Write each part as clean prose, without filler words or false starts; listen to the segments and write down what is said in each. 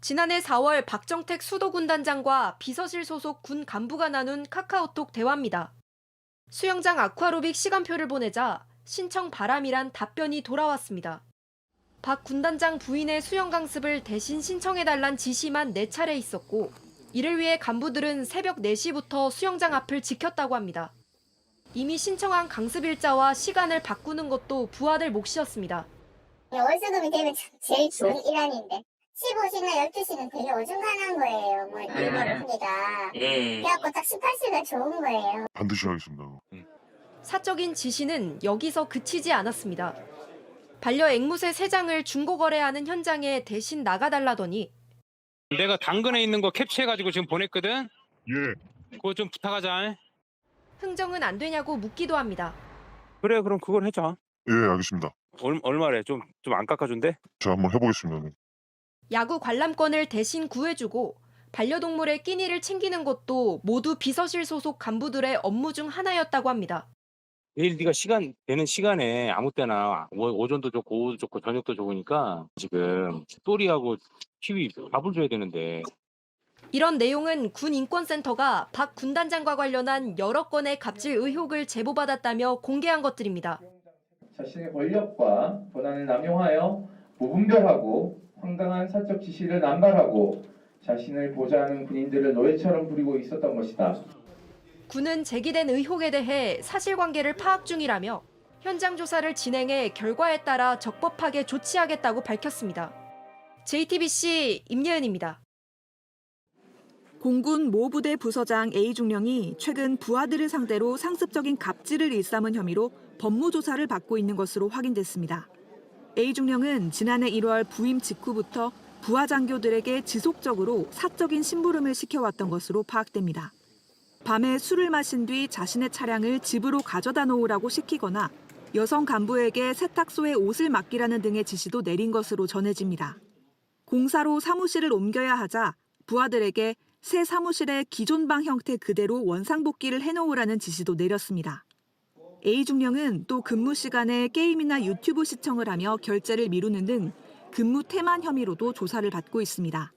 지난해 4월 박정택 수도군단장과 비서실 소속 군 간부가 나눈 카카오톡 대화입니다. 수영장 아쿠아로빅 시간표를 보내자 신청 바람이란 답변이 돌아왔습니다. 박 군단장 부인의 수영 강습을 대신 신청해달란 지시만 4차례 있었고 이를 위해 간부들은 새벽 4시부터 수영장 앞을 지켰다고 합니다. 이미 신청한 강습 일자와 시간을 바꾸는 것도 부하들 몫이었습니다. 월수금이 되면 제일 좋은 일환인데 15시나 12시는 되게 어중간한 거예요. 뭐 일벌을 합니다. 그래갖고 딱 18시가 좋은 거예요. 반드시 하겠습니다. 사적인 지시는 여기서 그치지 않았습니다. 반려 앵무새 3장을 중고거래하는 현장에 대신 나가달라더니 내가 당근에 있는 거 캡처해가지고 지금 보냈거든? 예. 그거 좀 부탁하자. 흥정은 안 되냐고 묻기도 합니다. 그래, 그럼 그걸 해줘. 예, 알겠습니다. 얼마래? 좀 안 깎아준대? 제가 한번 해보겠습니다. 야구 관람권을 대신 구해주고 반려동물의 끼니를 챙기는 것도 모두 비서실 소속 간부들의 업무 중 하나였다고 합니다. 내일 네가 시간 되는 시간에 아무 때나 오전도 좋고 오후도 좋고 저녁도 좋으니까 지금 또리하고 키위 밥을 줘야 되는데. 이런 내용은 군인권센터가 박 군단장과 관련한 여러 건의 갑질 의혹을 제보받았다며 공개한 것들입니다. 자신의 권력과 권한을 남용하여 무분별하고 황당한 사적 지시를 남발하고 자신을 보좌하는 군인들을 노예처럼 부리고 있었던 것이다. 군은 제기된 의혹에 대해 사실관계를 파악 중이라며 현장 조사를 진행해 결과에 따라 적법하게 조치하겠다고 밝혔습니다. JTBC 임예은입니다. 공군 모 부대 부서장 A중령이 최근 부하들을 상대로 상습적인 갑질을 일삼은 혐의로 법무조사를 받고 있는 것으로 확인됐습니다. A중령은 지난해 1월 부임 직후부터 부하 장교들에게 지속적으로 사적인 심부름을 시켜왔던 것으로 파악됩니다. 밤에 술을 마신 뒤 자신의 차량을 집으로 가져다 놓으라고 시키거나 여성 간부에게 세탁소에 옷을 맡기라는 등의 지시도 내린 것으로 전해집니다. 공사로 사무실을 옮겨야 하자 부하들에게 새 사무실의 기존 방 형태 그대로 원상복귀를 해놓으라는 지시도 내렸습니다. A중령은 또 근무 시간에 게임이나 유튜브 시청을 하며 결제를 미루는 등 근무 태만 혐의로도 조사를 받고 있습니다.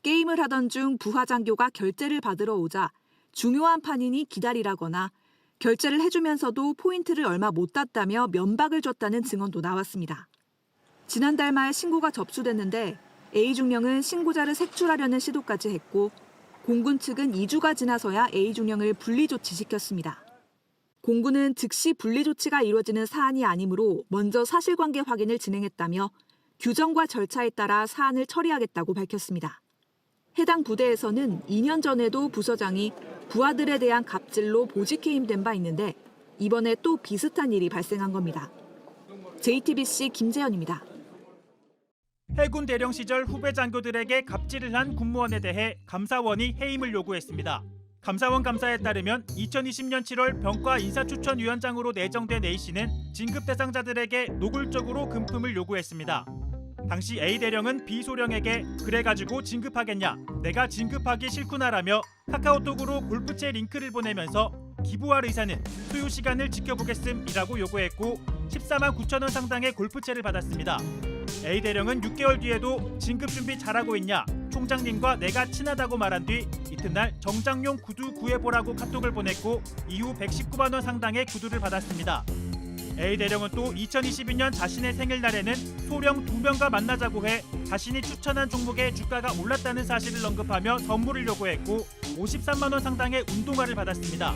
게임을 하던 중 부하 장교가 결제를 받으러 오자 중요한 판이니 기다리라거나 결제를 해주면서도 포인트를 얼마 못 땄다며 면박을 줬다는 증언도 나왔습니다. 지난달 말 신고가 접수됐는데 A중령은 신고자를 색출하려는 시도까지 했고 공군 측은 2주가 지나서야 A중령을 분리조치시켰습니다. 공군은 즉시 분리조치가 이루어지는 사안이 아니므로 먼저 사실관계 확인을 진행했다며 규정과 절차에 따라 사안을 처리하겠다고 밝혔습니다. 해당 부대에서는 2년 전에도 부서장이 부하들에 대한 갑질로 보직해임된 바 있는데 이번에 또 비슷한 일이 발생한 겁니다. JTBC 김재현입니다. 해군 대령 시절 후배 장교들에게 갑질을 한 군무원에 대해 감사원이 해임을 요구했습니다. 감사원 감사에 따르면 2020년 7월 병과 인사추천위원장으로 내정된 A씨는 진급 대상자들에게 노골적으로 금품을 요구했습니다. 당시 A 대령은 B 소령에게 그래가지고 진급하겠냐, 내가 진급하기 싫구나라며 카카오톡으로 골프채 링크를 보내면서 기부할 의사는 소요 시간을 지켜보겠음이라고 요구했고 14만 9천 원 상당의 골프채를 받았습니다. A 대령은 6개월 뒤에도 진급 준비 잘하고 있냐, 총장님과 내가 친하다고 말한 뒤 이튿날 정장용 구두 구해보라고 카톡을 보냈고 이후 119만 원 상당의 구두를 받았습니다. A 대령은 또 2022년 자신의 생일날에는 소령 2명과 만나자고 해 자신이 추천한 종목의 주가가 올랐다는 사실을 언급하며 선물을 요구했고 53만 원 상당의 운동화를 받았습니다.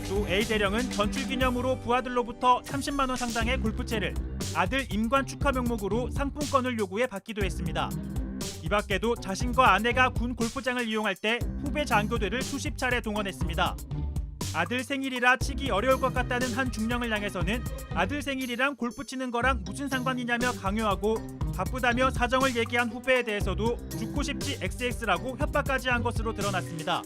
또 A 대령은 전출 기념으로 부하들로부터 30만 원 상당의 골프채를 아들 임관 축하 명목으로 상품권을 요구해 받기도 했습니다. 이 밖에도 자신과 아내가 군 골프장을 이용할 때 후배 장교들을 수십 차례 동원했습니다. 아들 생일이라 치기 어려울 것 같다는 한 중령을 향해서는 아들 생일이랑 골프 치는 거랑 무슨 상관이냐며 강요하고 바쁘다며 사정을 얘기한 후배에 대해서도 죽고 싶지 XX라고 협박까지 한 것으로 드러났습니다.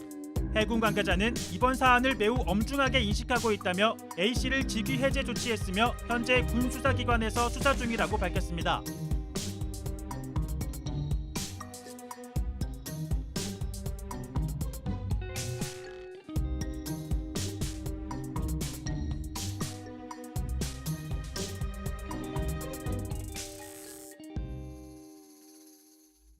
해군 관계자는 이번 사안을 매우 엄중하게 인식하고 있다며 A씨를 직위 해제 조치했으며 현재 군 수사기관에서 수사 중이라고 밝혔습니다.